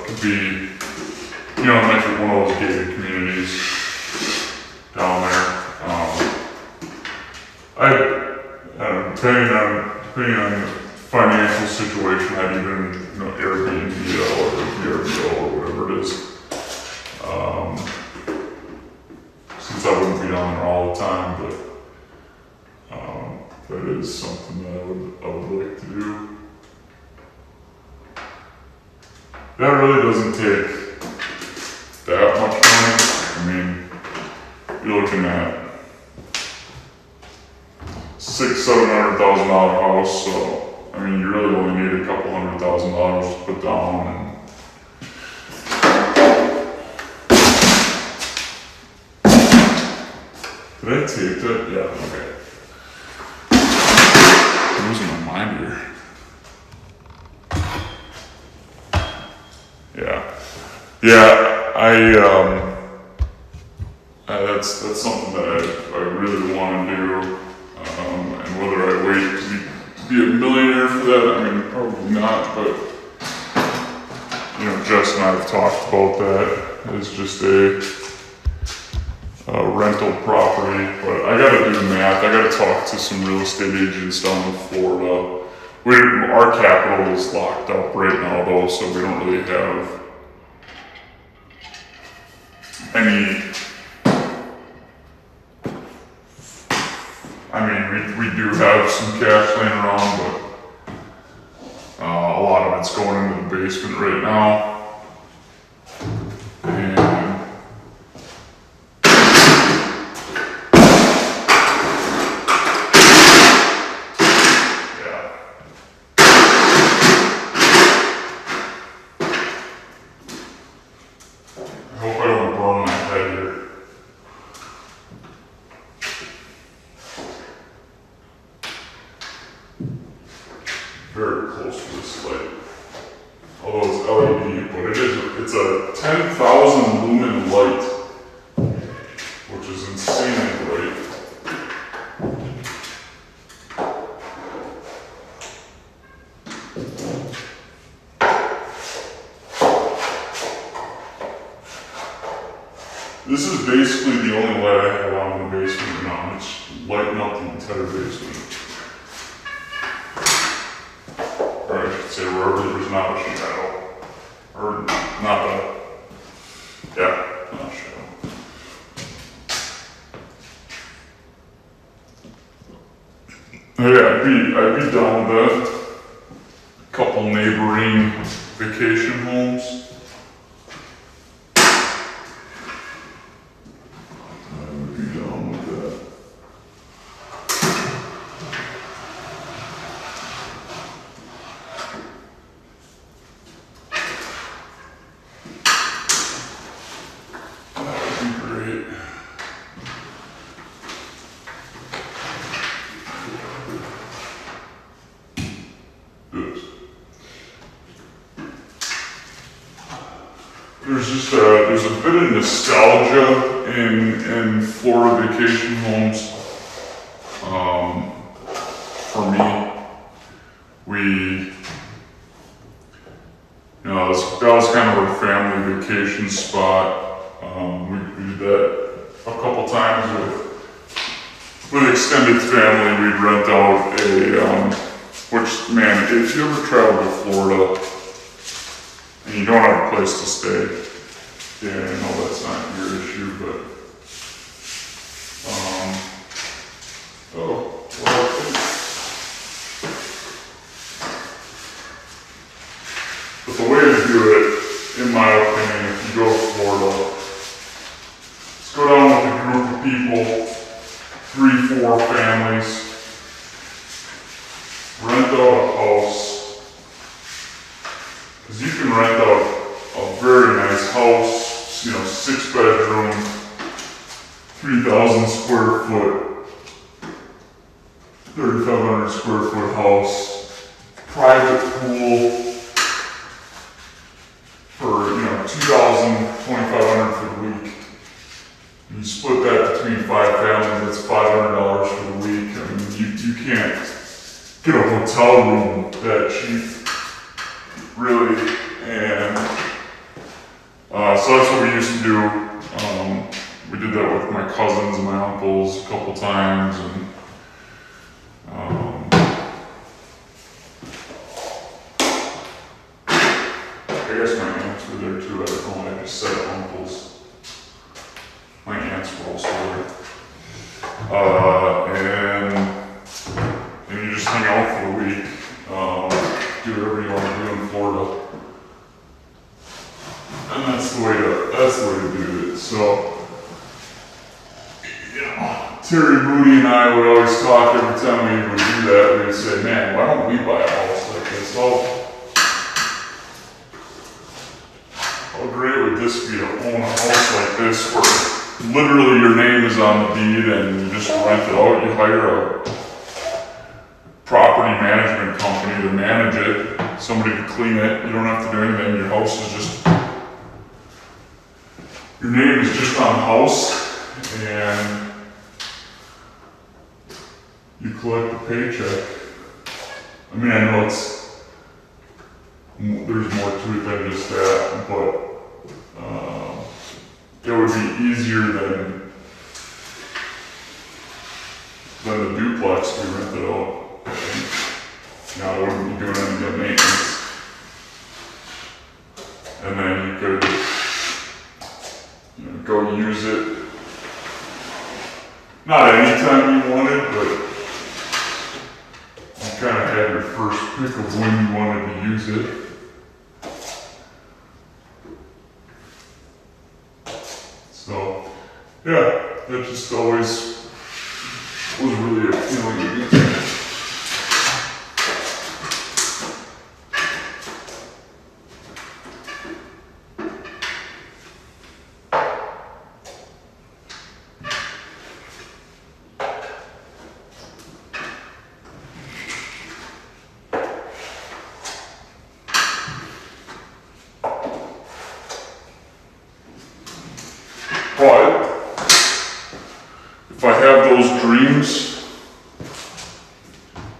Could be, you know, it might be one of those gated communities down there. Depending on the financial situation, I'd even, you know, Airbnb or VRBO or whatever it is. Since I wouldn't be down there all the time, but that is something that I would like to do. That really doesn't take that much money. I mean, you're looking at $600,000-$700,000 house, so I mean, you really only need a couple $100,000 to put down. And did I take that? Yeah, okay. I'm losing my mind here. Yeah, that's something that I really want to do. And whether I wait to be a millionaire for that, I mean, probably not, but you know, Jess and I have talked about that as just a rental property, but I gotta do the math. I gotta talk to some real estate agents down in Florida. Our capital is locked up right now though, so we don't really have any, I mean, we do have some cash laying around, but a lot of it's going into the basement right now. And yeah. I hope I don't burn my head here. Very close to this light. Although it's LED, but it's a 10,000 lumen light, which is insanely bright. This is basically the only light I have on in the basement now. It's lighting up the entire basement. Or I should say wherever there's not a shadow. Or not a, yeah, not a shadow. Yeah, I'd be down with a couple neighboring vacation homes. There's a bit of nostalgia in Florida vacation homes. For me, that was kind of our family vacation spot. We did that a couple times with extended family. We'd rent out which, man, if you ever travel to Florida and you don't have a place to stay, yeah, I know that's not your issue, but but the way to do it, in my opinion, if you go to Florida, let's go down with a group of people, 3-4 families, rent out a house, because you can rent out a very nice house, you know, 6-bedroom, 3,000 square foot, 3,500 square foot house, private pool for, you know, 2,000, 2,500 for the week. You split that between 5 families, that's $500 for the week. I mean, you can't get a hotel room that cheap, really, and So that's what we used to do. We did that with my cousins and my uncles a couple times, and I guess my aunts were there too. I don't know, I just said uncles. My aunts were also there. And you just hang out for the week. Do whatever you want to do in Florida. And that's the way to do it. So, you know, Terry Moody and I would always talk every time we would do that. We would say, man, why don't we buy a house like this? How great would this be to own a house like this where literally your name is on the deed and you just rent it out. You hire a property management company to manage it, somebody to clean it. You don't have to do anything. Your house is just, your name is just on the house, and you collect a paycheck. I mean, I know there's more to it than just that, but it would be easier than the duplex we rented out. Now I wouldn't be doing any of the maintenance. And then you could go use it. Not anytime you wanted, but you kind of had your first pick of when you wanted to use it. So, yeah, that just always was really appealing to me. But if I have those dreams,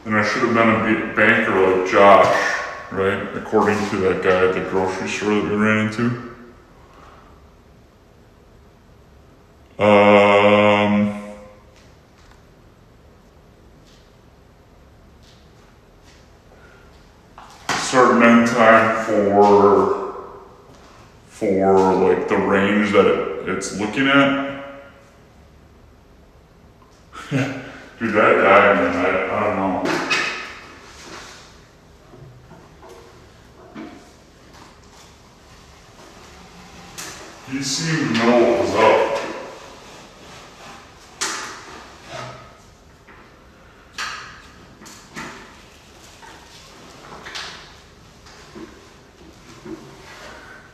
then I should have been a banker like Josh, right? According to that guy at the grocery store that we ran into. Certain end time for like the range that it's looking at. Dude, that guy, man, I don't know. He seemed to know what was up.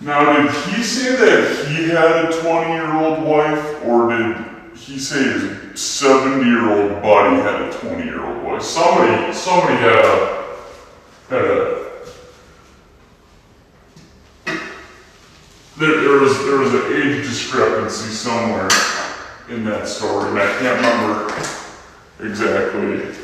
Now, did he say that he had a 20-year-old wife, or did he say his 70-year-old buddy had a 20-year-old wife? Somebody had there was an age discrepancy somewhere in that story, and I can't remember exactly.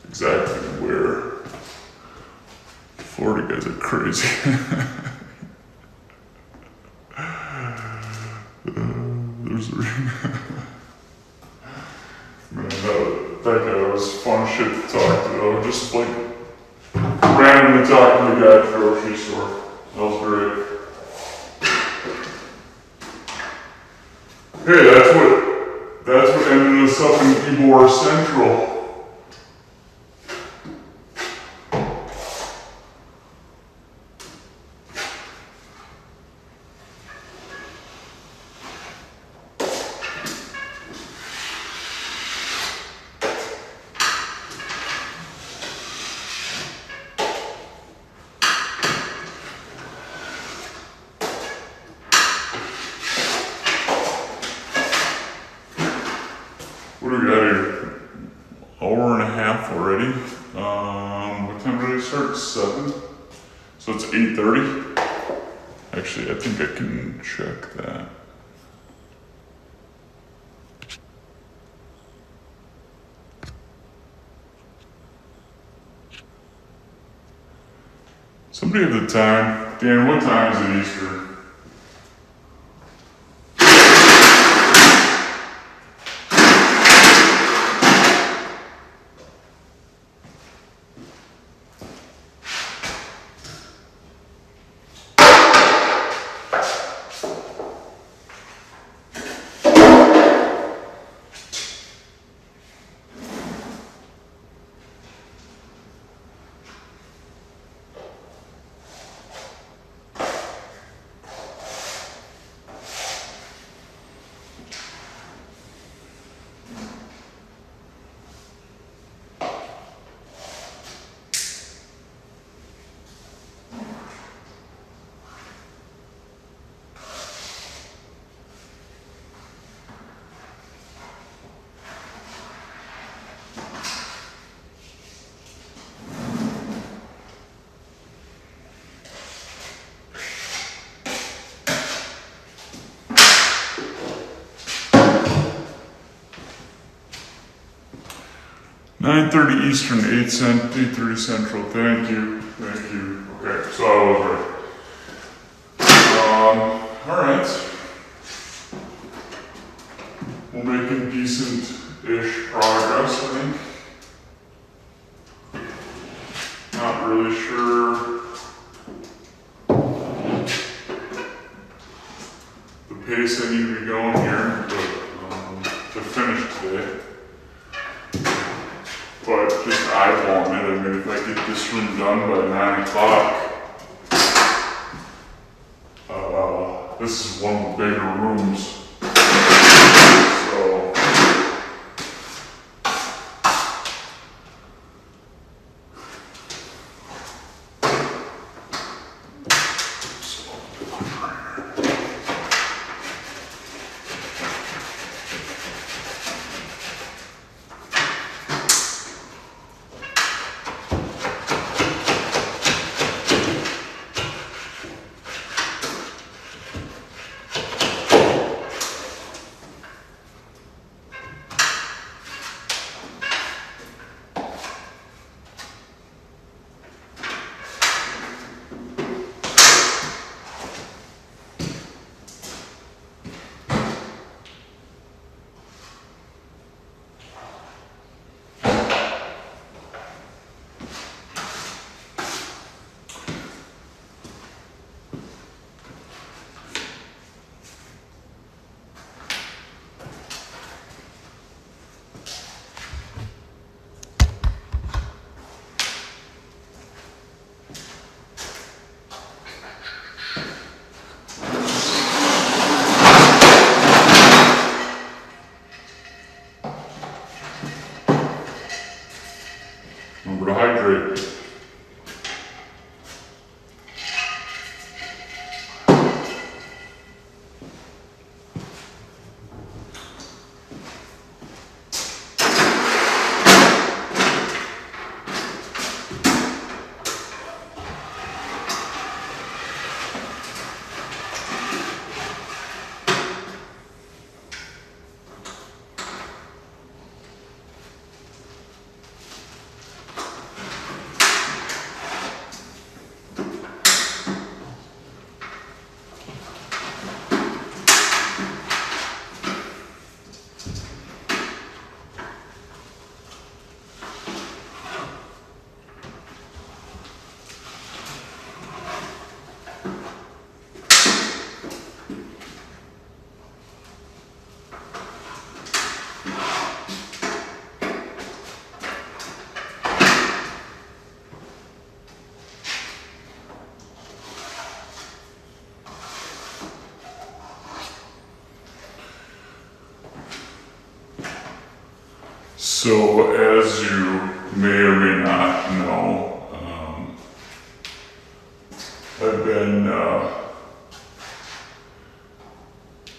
Exactly where. Florida guys are crazy. There's a ring. Man, that guy was fun shit to talk to though. Just like randomly talking to the guy at the grocery store. That was great. Hey, that's what ended us up in Ybor Central. What do we got here? Hour and a half already. What time did I start? 7? So it's 8:30. Actually, I think I can check that. Somebody have the time. Dan, what time is it Easter? $9:30 Eastern, 8:30 Central. Thank you. Okay, so I was right. All right. We're making decent-ish progress, I think. Not really sure the pace I need to be going here, but to finish today. But just eyeballing it, I mean, if I get this room done by 9 o'clock, this is one of the bigger rooms. So, remember to hydrate. So, as you may or may not know, I've been on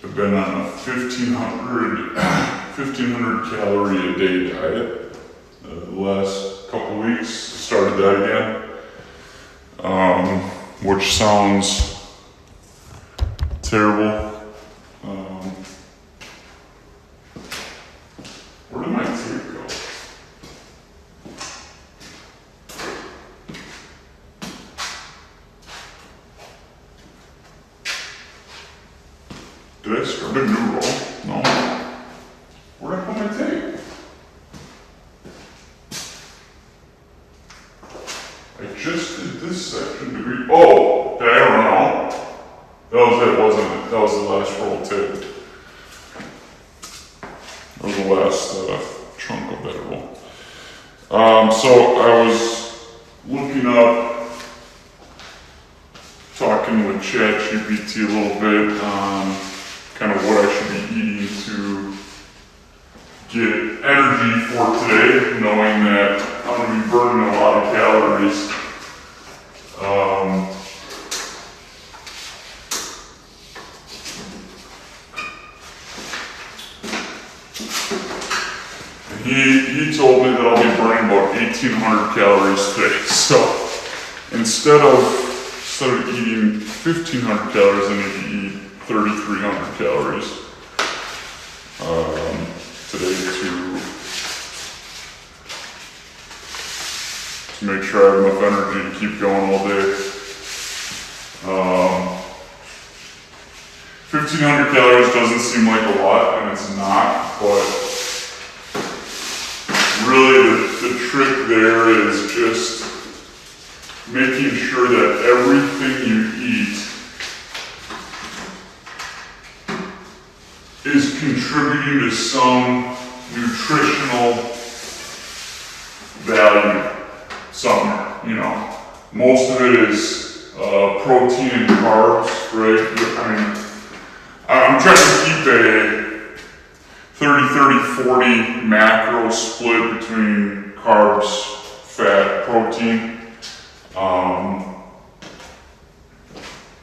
a 1,500 calorie a day diet the last couple weeks. Started that again, which sounds terrible. Where did my tape go? a new roll. No. Where'd I put my tape? I just did this section to be. Oh, did I ever know? That was it, wasn't it? That was the last roll of tape. Or the last chunk of that roll. So I was looking up, talking with ChatGPT a little bit on kind of what I should be eating to get energy for today, knowing that I'm going to be burning a lot of calories. He told me that I'll be burning about 1,800 calories today. So instead of eating 1,500 calories, I need to eat 3,300 calories today to make sure I have enough energy to keep going all day. 1,500 calories doesn't seem like a lot, and it's not, but really the trick there is just making sure that everything you eat is contributing to some nutritional value somewhere, you know. Most of it is protein and carbs, right? I mean, I'm trying to keep a 30-30-40 macro split between carbs, fat, protein.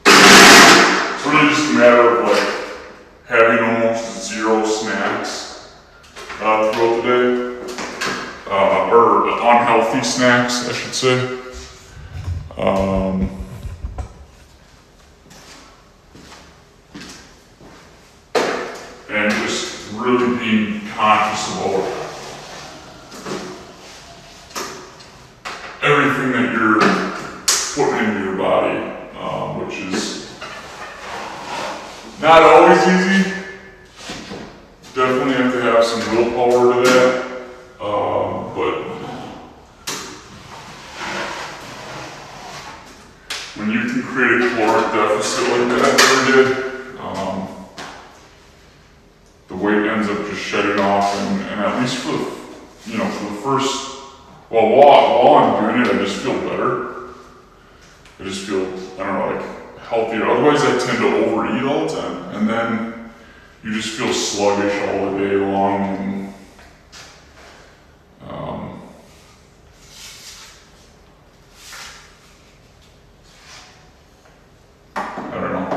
It's really just a matter of like having almost zero snacks throughout the day, or unhealthy snacks, I should say. And just really being conscious about everything that you're putting into your body, which is not always easy. Definitely have to have some willpower to that, but when you can create a caloric deficit like that every day, the weight ends up just shedding off, and at least for the first, while I'm doing it, I just feel better. I just feel, I don't know, like healthier. Otherwise I tend to overeat all the time, and then you just feel sluggish all the day long, and I don't know.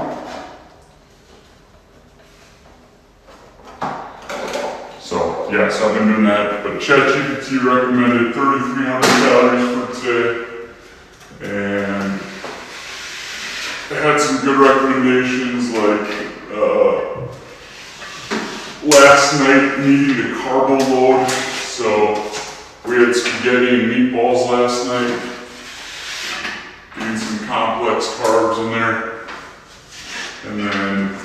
So yes, I've been doing that, but ChatGPT recommended 3,300 calories for today, and it had some good recommendations like last night needing to carbo load, so we had spaghetti and meatballs last night, getting some complex carbs in there, and then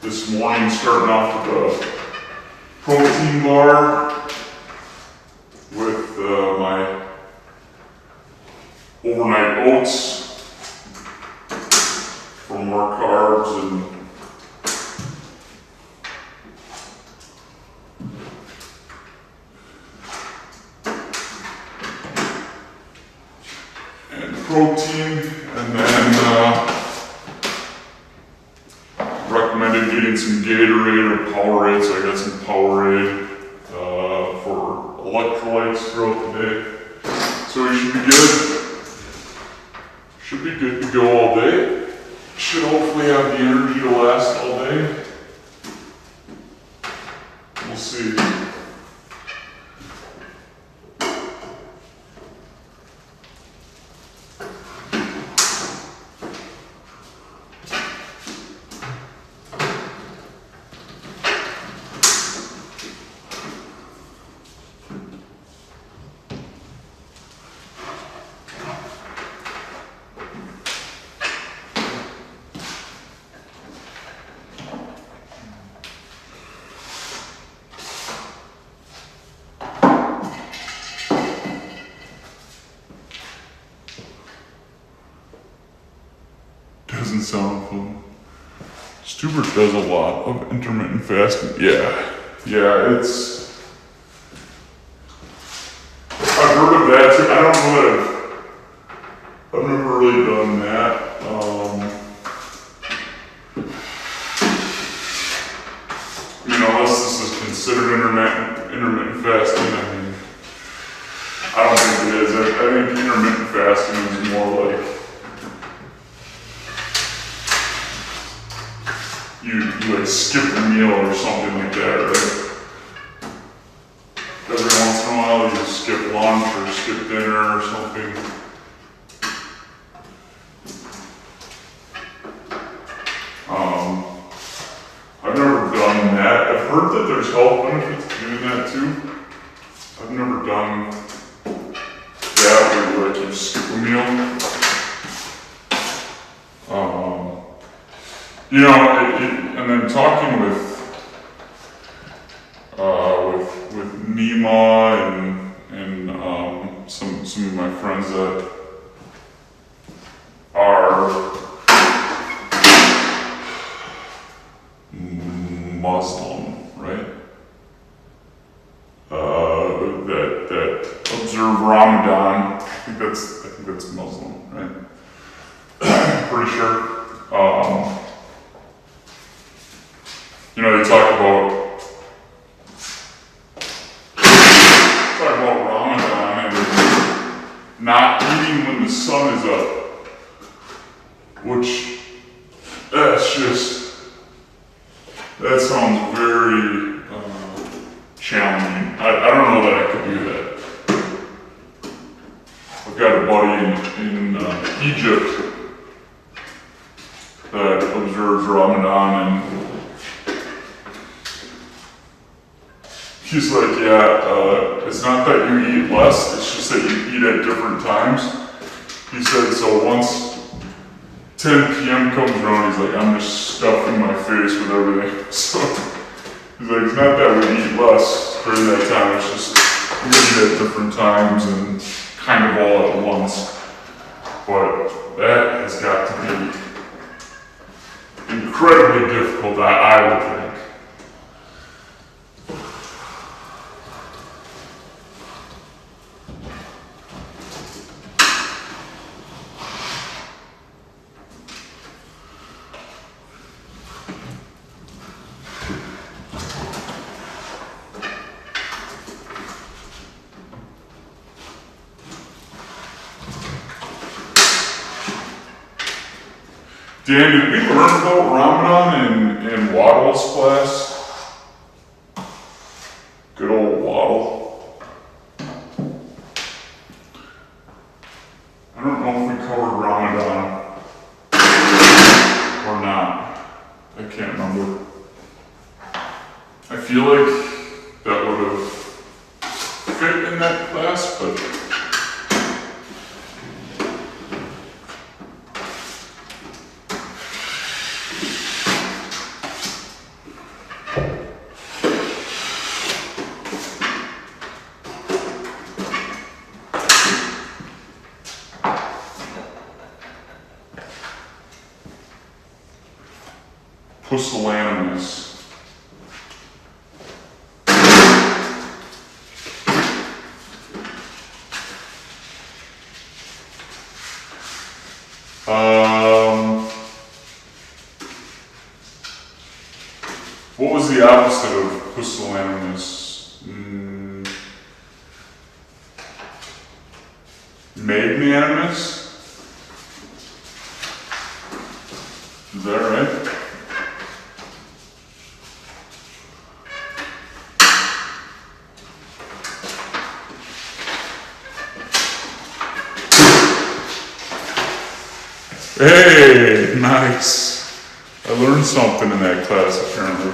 this morning starting off with a protein bar with my overnight oats for more carbs, and protein, and then recommended getting some Gatorade or Powerade, so I got some Powerade for electrolytes throughout the day. So we should be good. Should be good to go all day. Should hopefully have the energy to last all day. We'll see. isn't some of them. Stuber does a lot of intermittent fasting. Yeah, it's... I've heard of that too. I don't know that I've never really done that. Unless this is considered intermittent fasting, I mean, I don't think it is. I think intermittent fasting is more like you like skip a meal or something like that, right? Every once in a while you skip lunch or skip dinner or something. I've never done that. I've heard that there's health benefits to doing that too. I've never done that where like you skip a meal. And then talking with Nima and some of my friends that are Muslim, right? That observe Ramadan. I think that's Muslim, right? Pretty sure. They talk about Ramadan and not eating when the sun is up, which that sounds very challenging. I don't know that I could do that. I've got a buddy in Egypt that observes Ramadan, and he's like, it's not that you eat less, it's just that you eat at different times. He said, so once 10 p.m. comes around, he's like, I'm just stuffing my face with everything. So he's like, it's not that we eat less during that time, it's just we eat at different times and kind of all at once. But that has got to be incredibly difficult, I would think. Dan, did we learn about Ramadan in Waddle's class? Good old Waddle. I don't know if we covered Ramadan or not. I can't remember. I feel like that would have fit in that class, but pusillanimous. What was the opposite of pusillanimous? Magnanimous? Is that right? Hey, nice. I learned something in that class, apparently.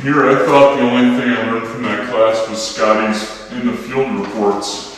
Here, I thought the only thing I learned from that class class was Scotty's in the field reports.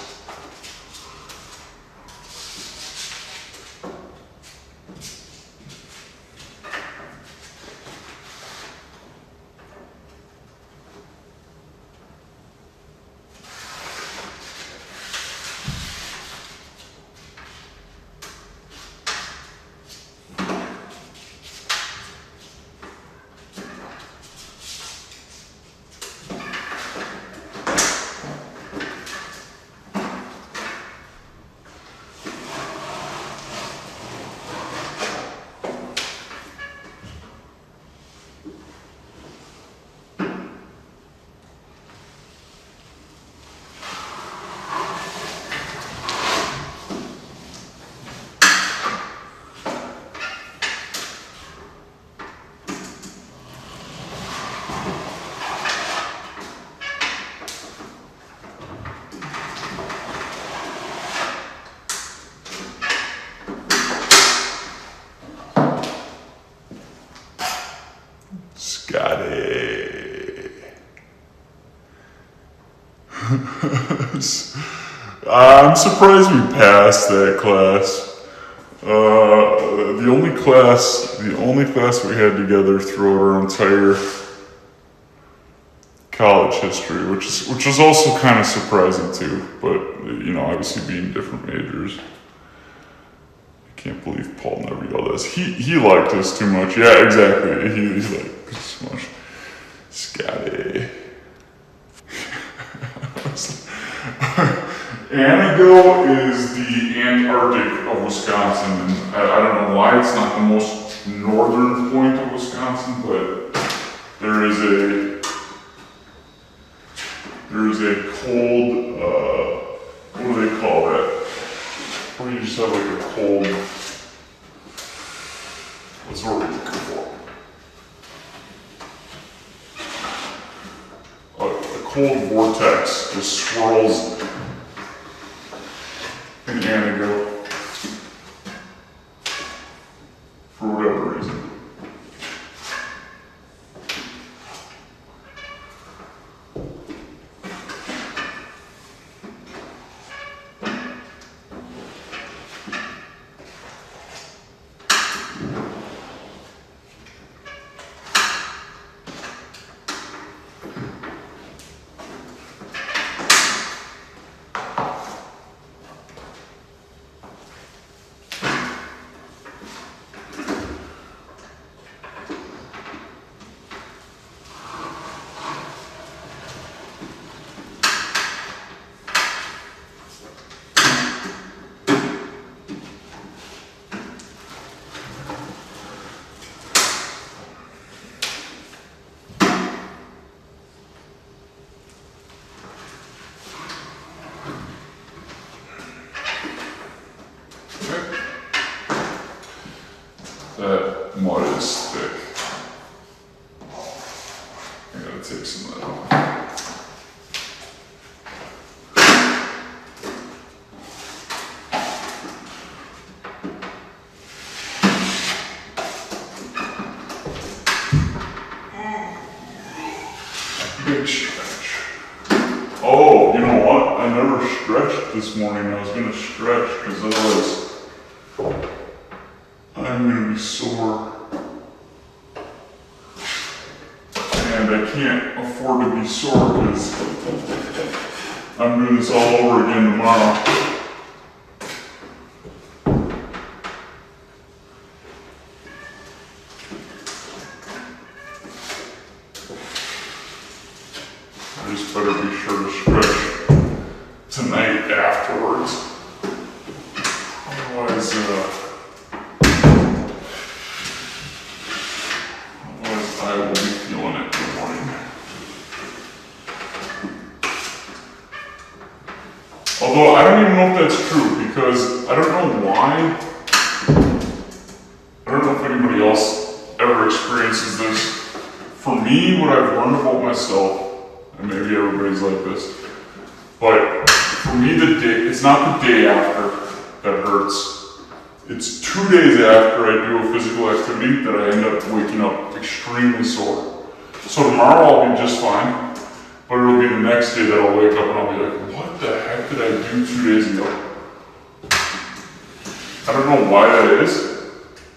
I'm surprised we passed that class. The only class we had together throughout our entire college history, which is also kind of surprising too. But you know, obviously being different majors, I can't believe Paul never yelled at us. He liked us too much. Yeah, exactly. He liked us too much. Scotty. Anago is the Antarctic of Wisconsin, and I don't know why it's not the most northern point of Wisconsin, but there is a cold, what do they call that? Where you just have like a cold, what's the word we're looking for? A cold vortex just swirls in Anago for whatever reason. That mud is thick. I gotta take some of that off. Big stretch. Oh, you know what? I never stretched this morning. I was gonna stretch because otherwise I'm gonna be sore, and I can't afford to be sore because I'm doing this all over again tomorrow. I just better be sure to stretch tonight afterwards. Otherwise, I will be feeling it in the morning. Although I don't even know if that's true, because I don't know why. I don't know if anybody else ever experiences this. For me, what I've learned about myself, and maybe everybody's like this, but for me, it's not the day after that hurts. It's 2 days after I do a physical activity that I end up waking up extremely sore. So tomorrow I'll be just fine. But it'll be the next day that I'll wake up and I'll be like, what the heck did I do 2 days ago? I don't know why that is.